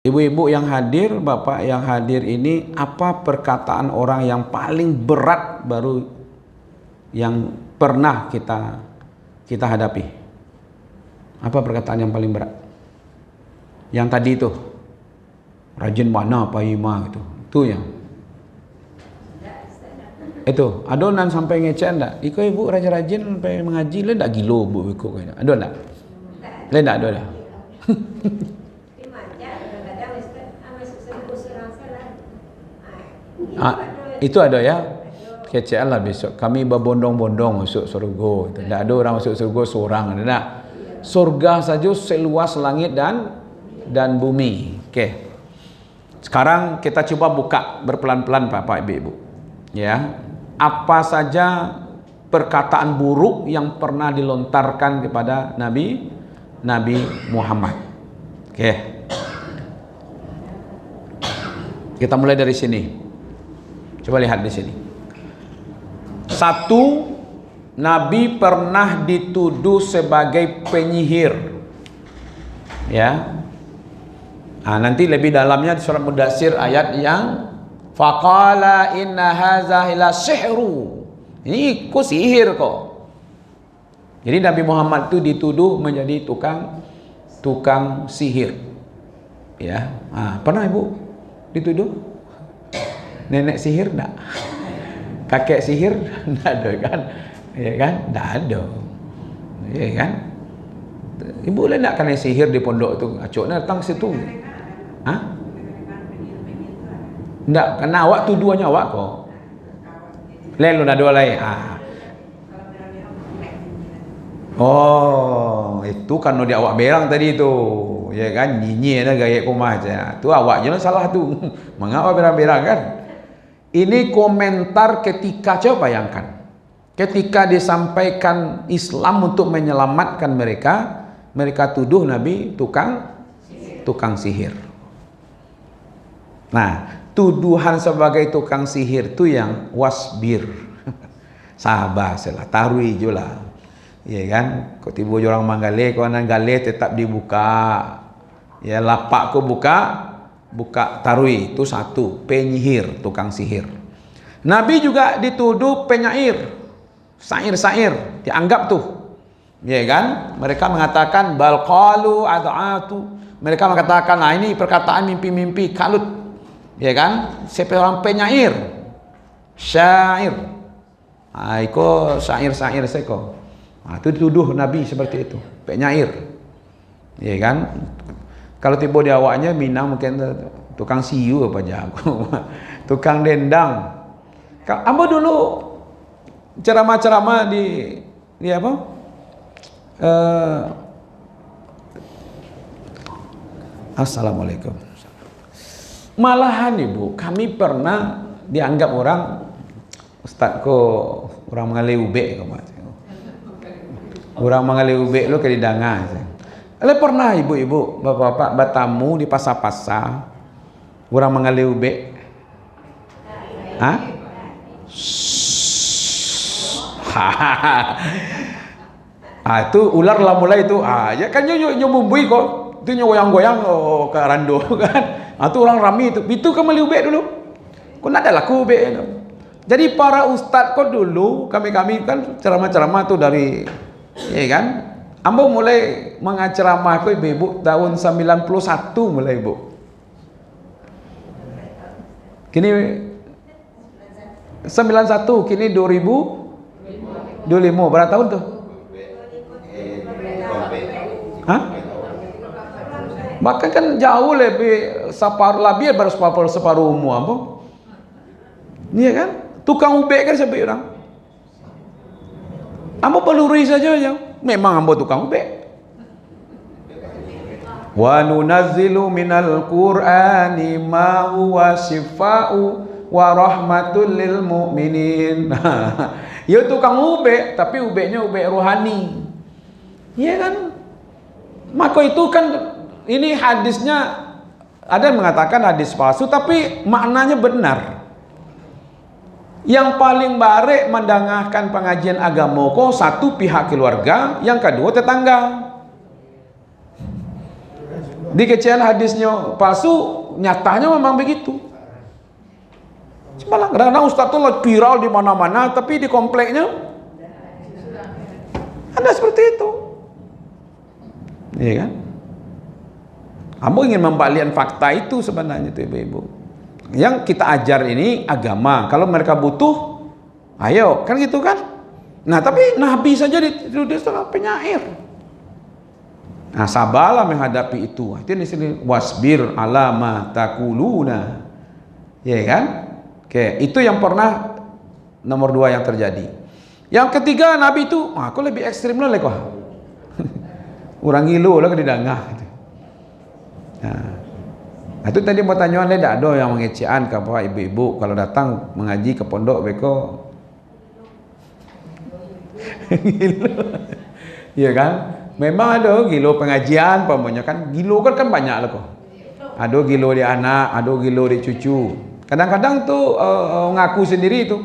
Ibu-ibu yang hadir, bapak yang hadir ini, apa perkataan orang yang paling berat baru yang pernah kita hadapi? Apa perkataan yang paling berat? Yang tadi itu, rajin mana Pak Ima gitu. Itu yang. Itu, adonan sampai ngecen enggak? Iko ibu rajin-rajin sampai mengaji le enggak gilo bu iko kayaknya. Ada enggak? Le enggak ada. Itu ada ya. Kece lah besok kami berbondong-bondong masuk surga. Tidak ada orang masuk surga seorang. Tidak. Surga saja seluas langit dan bumi. Oke. Sekarang kita coba buka berpelan-pelan Bapak Ibu. Ya. Apa saja perkataan buruk yang pernah dilontarkan kepada Nabi Muhammad. Oke. Kita mulai dari sini. Coba lihat di sini. Satu, Nabi pernah dituduh sebagai penyihir. Ya. Nah, nanti lebih dalamnya di surat Mudatsir ayat yang faqala inna hadza ila sihru. Ini kok sihir kok. Jadi Nabi Muhammad itu dituduh menjadi tukang sihir. Ya. Nah, pernah Ibu dituduh? Nenek sihir enggak? Kakek sihir enggak ada kan? Ya kan? Enggak ada. Ya kan? Ibu boleh enggak kena sihir di pondok tu? Acoknya datang situ. Hah? Enggak, karena awak tuduhannya awak kok. Lain ada dua lain. Oh, itu kan dia awak berang tadi tu. Ya kan? Nyinyi ada gaya komah aja. Tu awaknya salah tu. Mengapa berang-berang kan? Ini komentar ketika, coba bayangkan, ketika disampaikan Islam untuk menyelamatkan mereka tuduh Nabi tukang sihir. Nah, tuduhan sebagai tukang sihir itu yang wasbir, sabar selah, tarui jula, ya kan? Kau tiba orang manggale, kau nan gale tetap dibuka, ya lapak kau buka tarui, itu satu, penyihir, tukang sihir. Nabi juga dituduh penyair, sair-sair, dianggap tuh, ya kan? Mereka mengatakan bal qalu ad'atu, mereka mengatakan nah ini perkataan mimpi-mimpi kalut, ya kan? Siapa orang penyair, syair, iko syair-syair seko, itu dituduh Nabi seperti itu, penyair, ya kan? Kalau tiba di awaknya Minang mungkin tukang siu apa jago, tukang dendang. Ambo dulu ceramah-ceramah di apa? Assalamualaikum. Malahan Ibu, kami pernah dianggap orang Ustaz orang mengalih ube orang mengalih ube lo ke didangan. Ada pernah ibu-ibu, bapak-bapak bertamu di pasar-pasar, orang mengalih ube? Hah? Itu ular lah mulai itu. Ya kan nyobumbui kok. Itu nyogoyang-goyang ke rando kan. Itu orang rami itu. Itu ke meli ube dulu. Kok ada laku ube itu. Jadi para ustadz kok dulu kami kan ceramah-ceramah tuh dari, ya kan? Ambo mulai mengaceramah aku ibu tahun 91 mulai ibu. Kini 91, kini 2025. Berapa tahun tuh? Hah? Bahkan kan jauh lebih lebih baru separuh umur ambo. Iya kan? Tukang ube kan sampai orang. Ambo peluri saja ya. Memang ambo tukang ube. Wa nunazzilu minal Qur'ani ma huwa shifaa'u wa rahmatul lil mu'minin. Ya tukang ube, tapi ubenya ube rohani. Iya kan? Maka itu kan ini hadisnya ada yang mengatakan hadis palsu tapi maknanya benar. Yang paling baik mendengarkan pengajian agama kok satu pihak keluarga, yang kedua tetangga. Dikecil hadisnya palsu, nyatanya memang begitu. Malah kadang-kadang ustaz tuh viral di mana-mana, tapi di kompleknya ada seperti itu. Iya kan? Kamu ingin membalikan fakta itu sebenarnya tuh ibu-ibu. Yang kita ajar ini agama. Kalau mereka butuh, ayo, kan gitu kan? Nah, tapi Nabi saja dituduh sebagai penyair. Nah, sabarlah menghadapi itu. Itu di sini wasbir ala ma taquluna. Ya kan? Oke, itu yang pernah nomor 2 yang terjadi. Yang ketiga, Nabi itu, aku lebih ekstrim lah kok. Orang gilo lah ke didangah gitu. Nah, itu tadi mau tanyaan tidak ada yang mengecehan ke bapak ibu-ibu kalau datang mengaji ke pondok beko. Gilo. Iya kan? Memang ada gilo pengajian pamannya kan. Gilo kan banyak lah kok. Ada gilo di anak, ada gilo di cucu. Kadang-kadang tuh ngaku sendiri itu.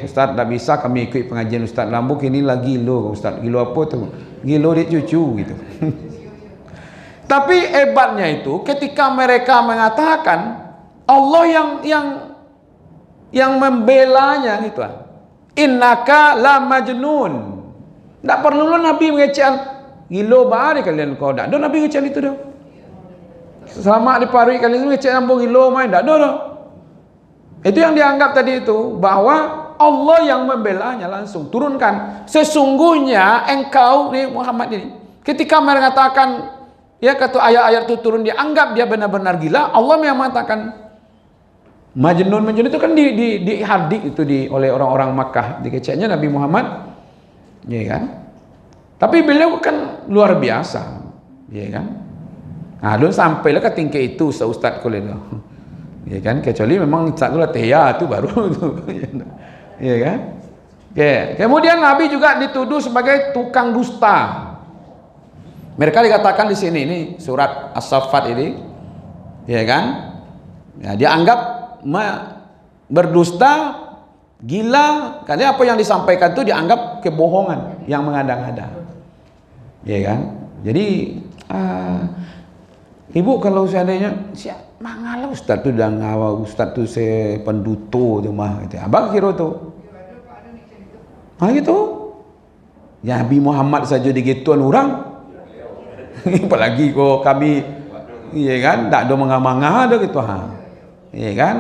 Ustaz tak bisa kami ikut pengajian Ustaz Lambuk ini lagi gilo. Ustaz gilo apa tuh? Gilo di cucu gitu. Tapi hebatnya itu ketika mereka mengatakan Allah yang membelanya gitu. Innaka la majnun. Tak perlu lo Nabi mengecehan gilo bahari kalian kau dak. Do Nabi mengecehan itu dah. Selama di parui kalian mengecehan ambung gilo main dak do. Itu yang dianggap tadi itu bahwa Allah yang membelanya langsung turunkan. Sesungguhnya engkau nih Muhammad ini ketika mengatakan ya kata ayat-ayat itu turun dianggap dia benar-benar gila, Allah yang mengatakan majnun itu kan dihardik itu oleh orang-orang Makkah dikeceknya Nabi Muhammad. Ya kan? Tapi beliau kan luar biasa. Ya kan? Nah, belum sampailah ke tingkat itu seustad kuliah. Ya kan? Kecuali memang satu latihya itu baru itu. Ya kan? Oke. Kemudian Nabi juga dituduh sebagai tukang dusta. Mereka dikatakan di sini ini surat As-Saffat ini, ya kan? Ya, dianggap berdusta, gila, karena apa yang disampaikan itu dianggap kebohongan yang mengada-ngada, ya kan? Jadi ibu kalau seandainya siapa mangalah Ustaz tu dah ngawa Ustaz tu se penduto tu mah gitu. Abang kira tu. Gitu. Ya Nabi Muhammad saja digituan orang. Apalagi kok kami iya kan tak ada mengah-mangah ada gitu iya kan.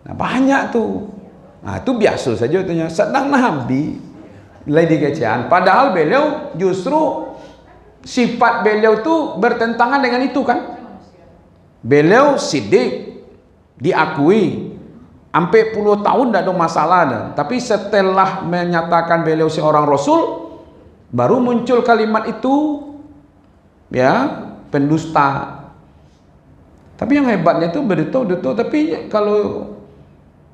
Nah, banyak tuh. Nah, itu biasa saja itunya. Sedang Nabi lagi kecehan. Padahal beliau justru sifat beliau tuh bertentangan dengan itu kan. Beliau siddiq diakui sampai puluh tahun tidak ada masalah dah. Tapi setelah menyatakan beliau seorang rasul baru muncul kalimat itu ya pendusta. Tapi yang hebatnya itu betul-betul tapi kalau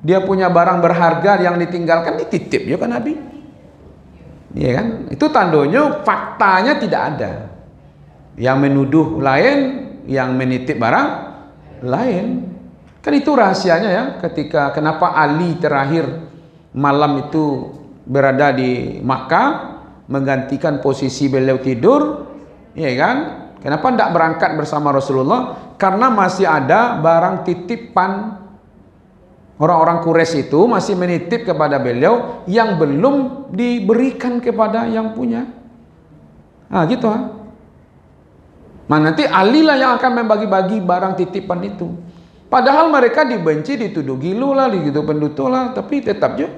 dia punya barang berharga yang ditinggalkan dititip ya kan Nabi. Iya kan? Itu tandanya faktanya tidak ada. Yang menuduh lain, yang menitip barang lain. Kan itu rahasianya ya ketika kenapa Ali terakhir malam itu berada di Makkah menggantikan posisi beliau tidur. Ya kan? Kenapa tidak berangkat bersama Rasulullah? Karena masih ada barang titipan orang-orang Quraisy itu masih menitip kepada beliau yang belum diberikan kepada yang punya. Nah gitu nanti Ali lah yang akan membagi-bagi barang titipan itu. Padahal mereka dibenci, dituduh gilu lah, gitu penduto lah, tapi tetap juga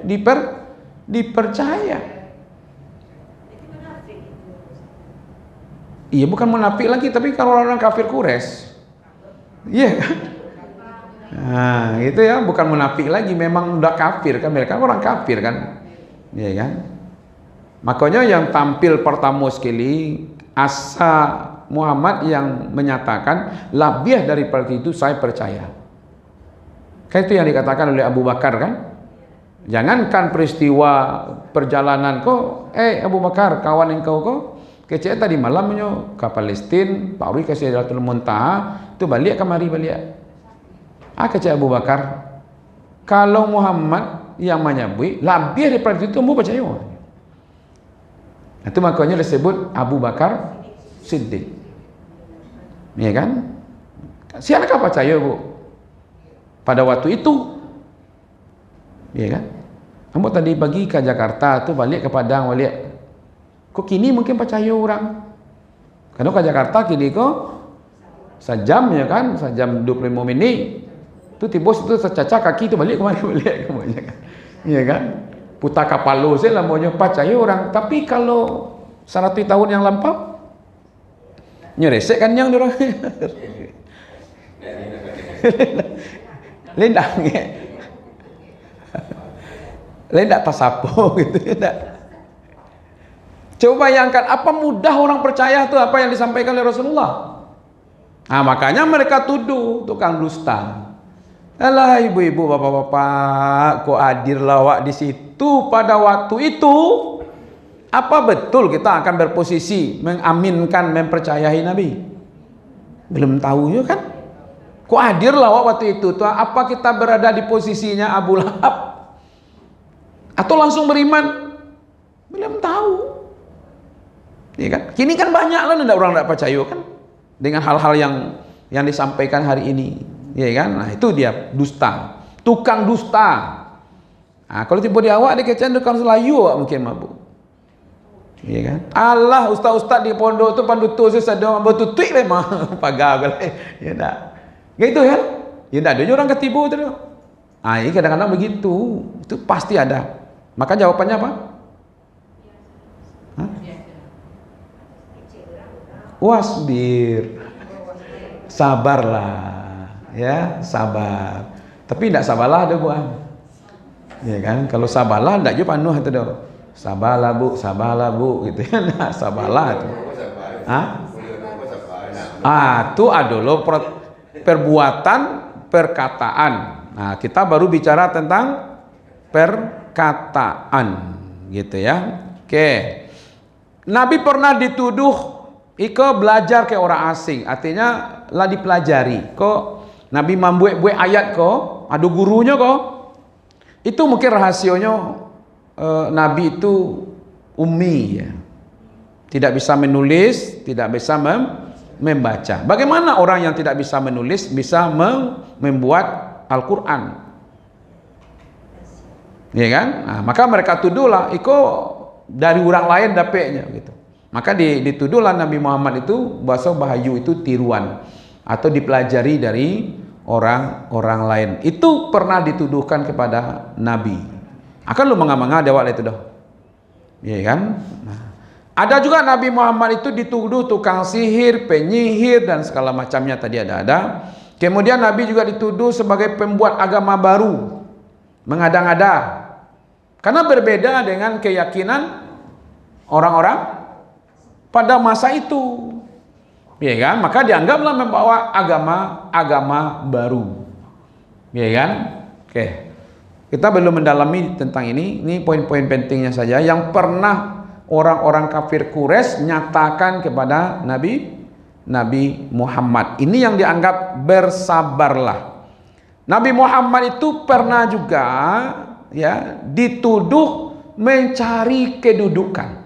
dipercaya. Iya bukan munafik lagi, tapi kalau orang kafir Quraisy, iya kan? Nah itu ya bukan munafik lagi, memang udah kafir kan, mereka orang kafir kan, iya kan? Makanya yang tampil pertama sekali asa Muhammad yang menyatakan lebih daripada itu saya percaya. Kan itu yang dikatakan oleh Abu Bakar kan? Jangankan peristiwa perjalanan kok, Abu Bakar kawan engkau kok kecil tadi malamnya ke Palestina, Pak Wi ke Sidratul Muntaha, itu balik kemari balik. Kecil Abu Bakar, kalau Muhammad yang menyebut lebih daripada itu mu percaya. Itu makanya disebut Abu Bakar Siddiq. Ya kan? Siapakah percaya bu? Pada waktu itu, ya kan? Kamu tadi pagi ke Jakarta tuh balik ke Padang balik. Kok kini mungkin percaya orang? Karena ke Jakarta kini kok sejam ya kan, sejam 25 menit. Itu tibus itu secaca kaki itu balik kemana balik kemana kan? Iya kan? Putar kapal lo saya lah maunya percaya orang. Tapi kalau 100 tahun yang lampau, nyeresek kan yang orang. Lendak nge. Lendak tasapo gitu ya. Coba bayangkan apa mudah orang percaya tuh apa yang disampaikan oleh Rasulullah. Nah, makanya mereka tuduh tukang dusta. Alah ibu-ibu, bapak-bapak, kok hadir lawak di situ pada waktu itu? Apa betul kita akan berposisi mengaminkan, mempercayai Nabi? Belum tahu ya kan? Kok hadir lawak waktu itu? Tuh, apa kita berada di posisinya Abu Lahab? Atau langsung beriman? Belum tahu. Ya kan? Kini kan banyak lah orang tidak percaya kan? Dengan hal-hal yang disampaikan hari ini, ya kan? Nah itu dia dusta, tukang dusta. Nah, kalau tiba di awak dia kecen tukang selayu awak mungkin mabuk, ya kan? Allah ustaz-ustaz di pondok tu pandutu sesadong bertutup memang pagar galai, ya tak? Gitu kan? Ya tak ada orang ketibu tu. Ah, ini kadang-kadang begitu, itu pasti ada. Maka jawabannya apa? Hah? Wasbir, sabarlah, ya sabar. Tapi tidak sabarlah ada buat, ya kan? Kalau sabarlah tidak juga panuh itu dah. Sabarlah bu, gitu ya. Nah, sabarlah itu. Itu adalah perbuatan, perkataan. Nah, kita baru bicara tentang perkataan, gitu ya. Oke. Nabi pernah dituduh Iko belajar ke orang asing, artinya lah dipelajari. Kok Nabi membuat ayat kok, ada gurunya kok. Itu mungkin rahasianya Nabi itu ummi ya. Tidak bisa menulis, tidak bisa membaca. Bagaimana orang yang tidak bisa menulis bisa membuat Al-Quran? Ya kan? Nah, maka mereka tuduhlah Iko dari orang lain dapatnya gitu. Maka dituduhlah Nabi Muhammad itu bahasa bahayu itu tiruan atau dipelajari dari orang-orang lain. Itu pernah dituduhkan kepada Nabi. Akan lu menganga dewak itu dah. Iya kan? Nah, ada juga Nabi Muhammad itu dituduh tukang sihir, penyihir dan segala macamnya tadi ada. Kemudian Nabi juga dituduh sebagai pembuat agama baru, mengada-ngada. Karena berbeda dengan keyakinan orang-orang pada masa itu, ya kan? Maka dianggaplah membawa agama baru, ya kan? Oke, kita belum mendalami tentang ini. Ini poin-poin pentingnya saja yang pernah orang-orang kafir Quraisy nyatakan kepada Nabi Muhammad. Ini yang dianggap bersabarlah. Nabi Muhammad itu pernah juga ya dituduh mencari kedudukan,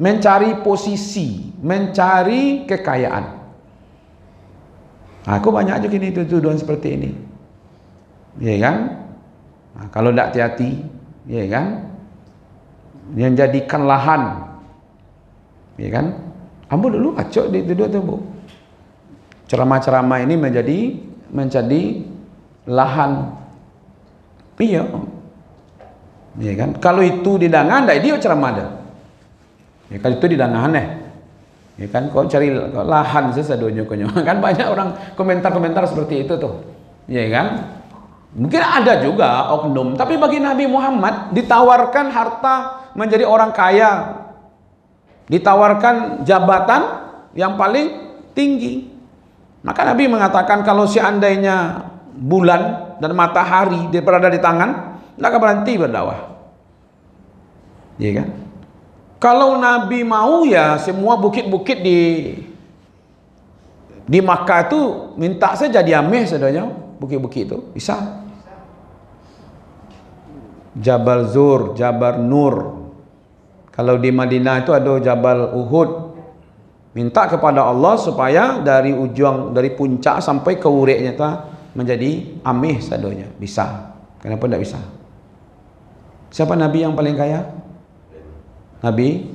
mencari posisi, mencari kekayaan. Aku banyak juga ini tuduhan seperti ini, ya kan? Nah, kalau tidak hati-hati, ya kan? Yang jadikan lahan, ya kan? Ambo dulu acok dituduh tu bu. Ceramah-ceramah ini menjadi lahan, iya, ya kan? Kalau itu didangan, dah dia ceramah dah. Ya kan itu didangan ya kan kau cari lahan sesadonya kan banyak orang komentar-komentar seperti itu tuh, ya kan? Mungkin ada juga oknum, tapi bagi Nabi Muhammad ditawarkan harta menjadi orang kaya, ditawarkan jabatan yang paling tinggi. Maka Nabi mengatakan kalau seandainya bulan dan matahari berada di tangan, tidak akan berhenti berdakwah, ya kan? Kalau Nabi mau ya semua bukit-bukit di Makkah itu minta saja diambil saudanya, bukit-bukit itu bisa. Jabal Zur, Jabal Nur. Kalau di Madinah itu ada Jabal Uhud, Minta kepada Allah supaya dari ujung, dari puncak sampai ke ureknya itu menjadi amih sadonya. Bisa. Kenapa tidak bisa? Siapa Nabi yang paling kaya? Nabi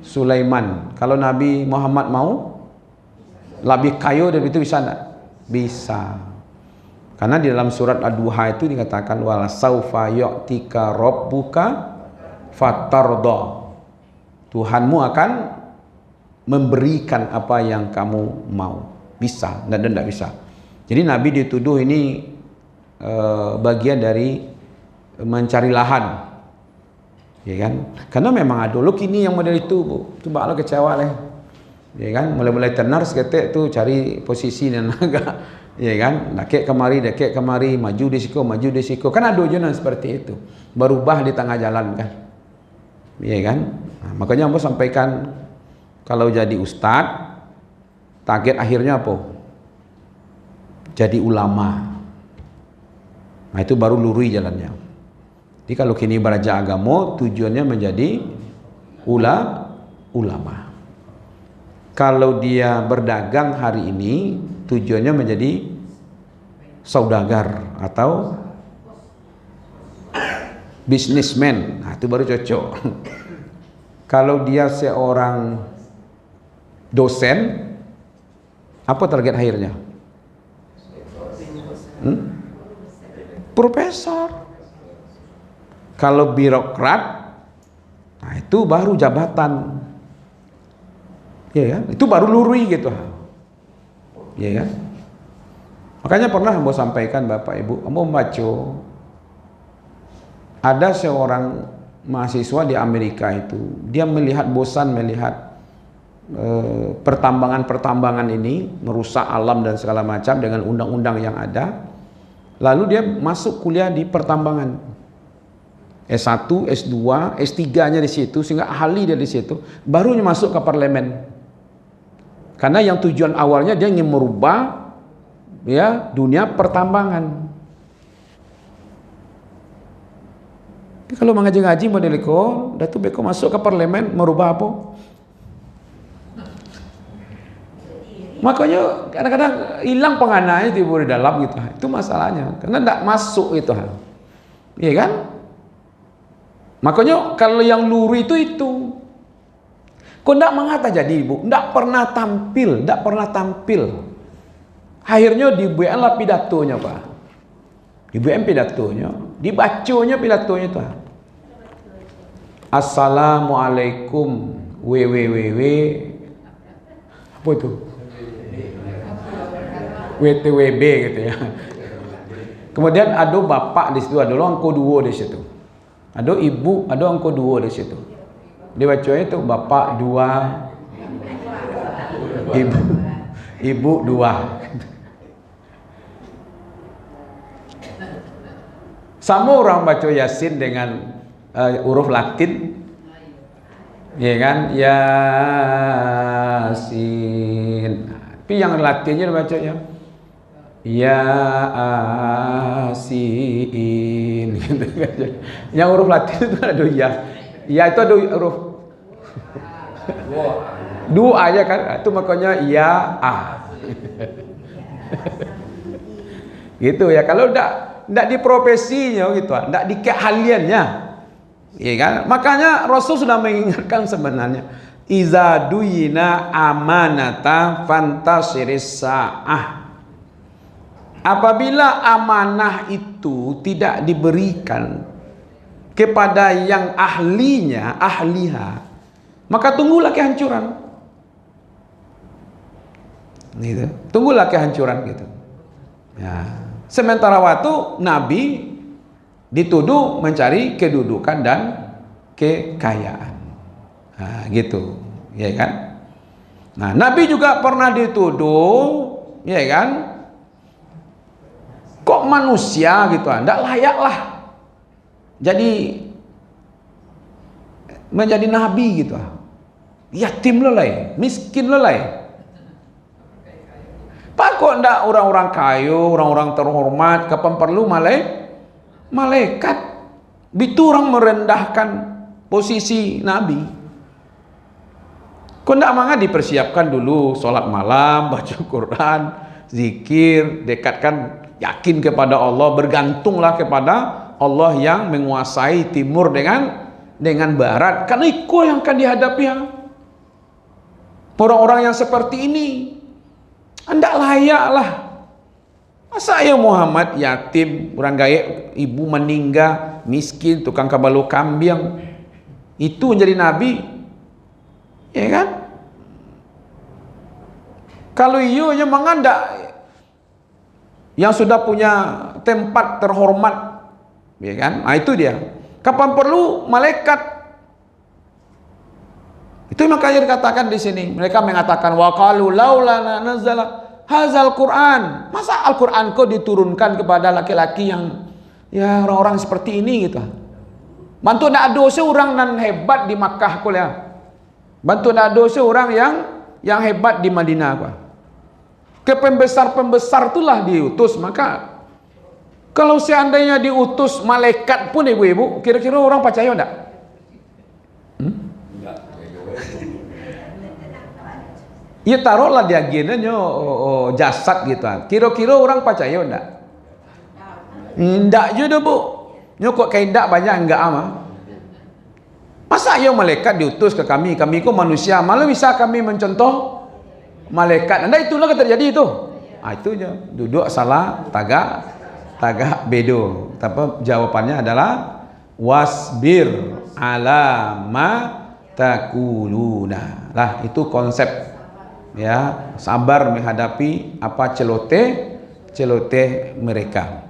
Sulaiman. Kalau Nabi Muhammad mau lebih kaya dari itu bisa tidak? Bisa. Karena di dalam surat Ad-Duha itu dikatakan wala saufa yu'tika rabbuka fatarda. Tuhanmu akan memberikan apa yang kamu mau. Bisa, tidak bisa. Jadi Nabi dituduh ini bagian dari mencari lahan, ya kan? Karena memang ada lo kini yang model itu, bu, coba lo kecewa lah, ya kan? Mulai tenar seketik tu cari posisi dan agak, ya kan? Dakek kemari, maju di siku, kan ada jonan seperti itu, berubah di tengah jalan kan, ya kan? Nah, makanya aku sampaikan kalau jadi ustadz, target akhirnya apa? Jadi ulama. Nah itu baru lurus jalannya. Jadi kalau kini belajar agama, tujuannya menjadi ulama. Kalau dia berdagang hari ini, tujuannya menjadi saudagar atau businessman. Nah itu baru cocok. Kalau dia seorang dosen, apa target akhirnya? Profesor. Kalau birokrat, nah itu baru jabatan, ya kan? Itu baru lurui gitu, ya kan? Makanya pernah mau sampaikan Bapak Ibu, mau baca ada seorang mahasiswa di Amerika itu, dia melihat bosan melihat pertambangan ini merusak alam dan segala macam dengan undang-undang yang ada. Lalu dia masuk kuliah di pertambangan, S1, S2, S3-nya di situ, sehingga ahli dia di situ, barunya masuk ke parlemen. Karena yang tujuan awalnya dia ingin merubah ya dunia pertambangan. Tapi kalau mengaji-ngaji modeliko, dah tu beko masuk ke parlemen merubah apa? Makanya kadang-kadang hilang pengananya di dalam gitu. Itu masalahnya. Karena tidak masuk itu. Iya kan? Makanya kalau yang luru itu. Kok tidak mengata jadi ibu? Tidak pernah tampil. Akhirnya dibuatlah pidatonya Pak. Dibuat pidatonya. Dibacanya pidatonya itu. Assalamualaikum www. Apa itu? WTWB gitu ya. Kemudian ada bapak di situ, ada angko 2 di situ. Ada ibu, ada angko 2 di situ. Dia bacanya itu bapak 2, ibu 2. Sama orang baca Yasin dengan huruf Latin, ya kan? Yasin. Tapi yang Latinnya bacanya Yasin gitu. Yang huruf Latin itu ada ya. Ya itu ada huruf dua aja kan. Itu makanya ya gitu ya. Kalau enggak di profesinya gitu, enggak di keahliannya. Ya kan? Makanya Rasul sudah mengingatkan sebenarnya iza duyina amanata fantasiris sa'ah. Apabila amanah itu tidak diberikan kepada yang ahliha, maka tunggulah kehancuran. Gitu. Tunggulah kehancuran gitu. Ya. Sementara waktu Nabi dituduh mencari kedudukan dan kekayaan. Nah, gitu, ya kan? Nah, Nabi juga pernah dituduh, ya kan? Kok manusia gitu, tidak layak lah jadi menjadi nabi gitu, yatim lelai, miskin lelai. Pak kok tidak orang-orang kaya, orang-orang terhormat, kapan perlu malaikat, itu orang merendahkan posisi nabi. Kau ndak mangga dipersiapkan dulu sholat malam, baca Quran, zikir, dekatkan, yakin kepada Allah, bergantunglah kepada Allah yang menguasai timur dengan barat. Karena itu yang akan dihadapi ya. Orang-orang yang seperti ini hendak layaklah. Masa ya Muhammad yatim, orang gaya, ibu meninggal, miskin, tukang kabalu kambing, itu menjadi nabi, ya kan? Kalau iyo nya mengandak yang sudah punya tempat terhormat, ya kan? Nah itu dia. Kapan perlu malaikat? Itu makanya dikatakan di sini. Mereka mengatakan wa qalu laula nazala hazal Quran. Masa Al-Quran kau diturunkan kepada laki-laki yang ya orang-orang seperti ini gitu. Bantu nak dosa orang nan hebat di Makkah kau ya. Bantu nak dosa orang yang hebat di Madinah kau. Ke pembesar-pembesar itulah diutus. Maka kalau seandainya diutus malaikat pun ibu-ibu, kira-kira orang percaya enggak? Ya taruhlah dia gini jasad gitu. Kira-kira orang percaya enggak? Enggak juga bu. Nyokok kayak enggak banyak enggak ama. Masa ya malaikat diutus ke kami kok manusia, malah bisa kami mencontoh malaikat. Anda itulah yang terjadi itu. Ah itu aja. Duduk salah tagak bedo. Tapi jawabannya adalah wasbir ala ma takuluna. Lah itu konsep ya, sabar menghadapi apa celoteh mereka.